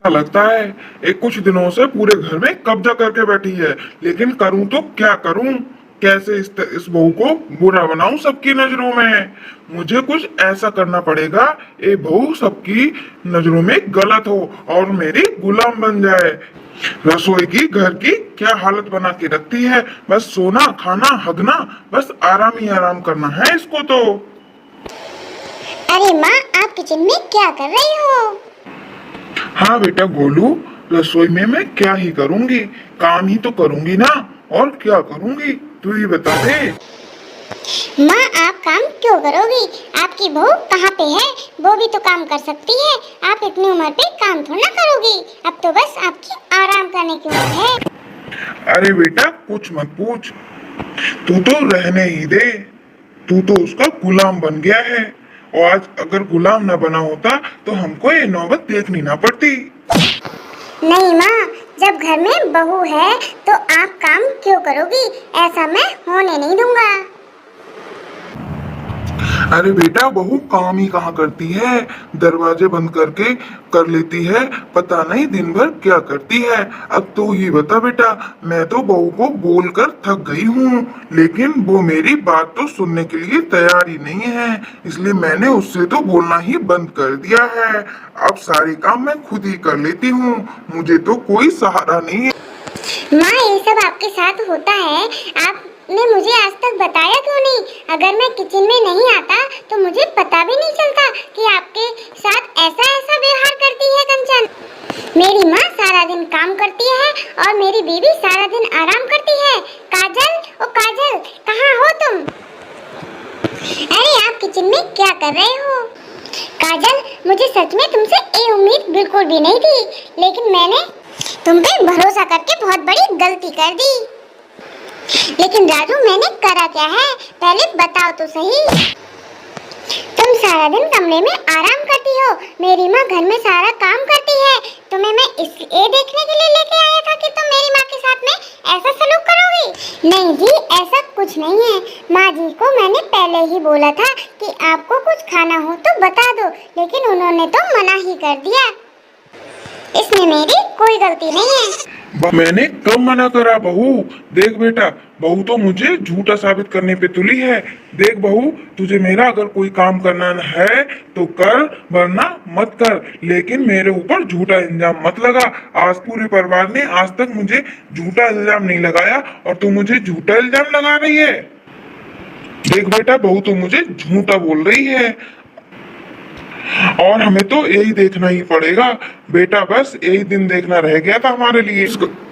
ऐसा लगता है एक कुछ दिनों से पूरे घर में कब्जा करके बैठी है, लेकिन करूं तो क्या करूं? कैसे इस बहू को बुरा बनाऊं सबकी नजरों में? मुझे कुछ ऐसा करना पड़ेगा ये बहू सबकी नजरों में गलत हो और मेरी गुलाम बन जाए। रसोई की घर की क्या हालत बना के रखती है, बस सोना खाना हगना, बस आराम ही आराम करना है इसको तो। अरे माँ, आप किचन में क्या कर रही हो? हाँ बेटा गोलू, रसोई में मैं क्या ही करूंगी, काम ही तो करूंगी ना, और क्या करूंगी तू ही बता दे। माँ, आप काम क्यों करोगी? आपकी बहू कहाँ पे है? वो भी तो काम कर सकती है। आप इतनी उम्र पे काम थोड़ा ना करोगी। अब तो बस आपकी आराम करने की उम्र है। अरे बेटा कुछ मत पूछ, तू तो रहने ही दे। तू तो उसका गुलाम बन गया है, और आज अगर गुलाम न बना होता तो हमको ये नौबत देखनी ना पड़ती। नहीं माँ, जब घर में बहू है तो आप काम क्यों करोगी? ऐसा मैं होने नहीं दूंगा। अरे बेटा बहू काम ही कहाँ करती है, दरवाजे बंद करके कर लेती है, पता नहीं दिन भर क्या करती है। अब तू ही बता बेटा, मैं तो बहू को बोलकर थक गई हूँ, लेकिन वो मेरी बात तो सुनने के लिए तैयार ही नहीं है, इसलिए मैंने उससे तो बोलना ही बंद कर दिया है। अब सारे काम मैं खुद ही कर लेती हूँ, मुझे तो कोई सहारा नहीं है। माँ, ये सब आपके साथ होता है, आपने मुझे आज तक बताया क्यों नहीं? अगर मैं किचन में नहीं आता तो मुझे पता भी नहीं चलता कि आपके साथ ऐसा ऐसा व्यवहार करती है कंचन। मेरी माँ सारा दिन काम करती है और मेरी बीवी सारा दिन आराम करती है। काजल, ओ काजल, कहाँ हो तुम? अरे आप किचन में क्या कर रहे हो? काजल, मुझे सच में तुमसे ये उम्मीद बिल्कुल भी नहीं थी, लेकिन मैंने तुम पे भरोसा करके बहुत बड़ी गलती कर दी। लेकिन राजू, मैंने करा क्या है, पहले बताओ तो सही। तुम सारा दिन कमरे में आराम करती हो, मेरी माँ घर में सारा काम करती है। तुम्हें मैं इसलिए देखने के लिए लेके आया था कि तुम मेरी माँ के साथ में ऐसा सलूक करोगी। नहीं जी, ऐसा कुछ नहीं है। माँ जी को मैंने पहले ही बोला था कि आपको कुछ खाना हो तो बता दो, लेकिन उन्होंने तो मना ही कर दिया। इसमें मेरी कोई गलती नहीं है। मैंने कब मना करा बहू? देख बेटा, बहू तो मुझे झूठा साबित करने पे तुली है। देख बहू, तुझे मेरा अगर कोई काम करना है तो कर, वरना मत कर, लेकिन मेरे ऊपर झूठा इल्जाम मत लगा। आज पूरे परिवार ने आज तक मुझे झूठा इल्जाम नहीं लगाया और तू मुझे झूठा इल्जाम लगा रही है। देख बेटा, बहू तो मुझे झूठा बोल रही है और हमें तो यही देखना ही पड़ेगा बेटा, बस यही दिन देखना रह गया था हमारे लिए।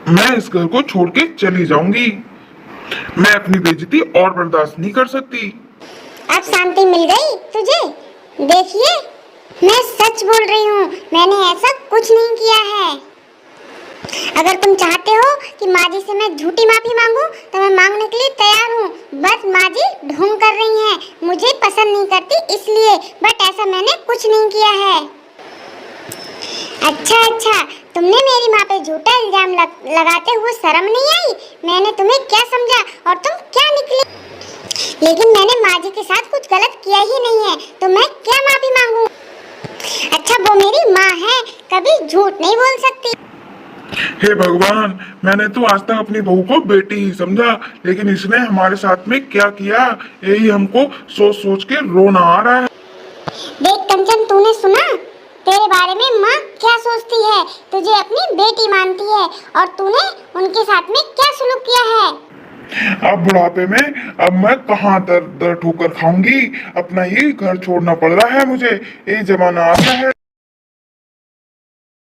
मैं इस घर को छोड़ के चली जाऊंगी, मैं अपनी बेइज्जती और बर्दाश्त नहीं कर सकती। अब शांति मिल गई तुझे? देखिए, मैं सच बोल रही हूँ, मैंने ऐसा कुछ नहीं किया है। अगर तुम चाहते हो कि माँ जी से मैं झूठी माफी मांगू तो मैं मांगने के लिए तैयार हूँ, बस माँ जी ढोंग कर रही हैं, मुझे पसंद नहीं करती इसलिए, बट ऐसा मैंने कुछ नहीं किया है। अच्छा, तुमने मेरी माँ पे झूठा इल्जाम लगाते हुए शर्म नहीं आई? मैंने तुम्हें क्या समझा और तुम क्या निकली? लेकिन मैंने माँ जी के साथ कुछ गलत किया ही नहीं है, तो मैं क्या माफी मांगू? अच्छा, वो मेरी माँ है, कभी झूठ नहीं बोल सकती। हे भगवान, मैंने तो आज तक अपनी बहू को बेटी ही समझा, लेकिन इसने हमारे साथ में क्या किया, यही हमको सोच सोच के रोना आ रहा है। देख कंचन, तूने सुना तेरे बारे में माँ क्या सोचती है? तुझे अपनी बेटी मानती है और तूने उनके साथ में क्या सलूक किया है? अब बुढ़ापे में अब मैं कहाँ दर दर ठोकर खाऊंगी, अपना ही घर छोड़ना पड़ रहा है मुझे, ये जमाना आ गया है।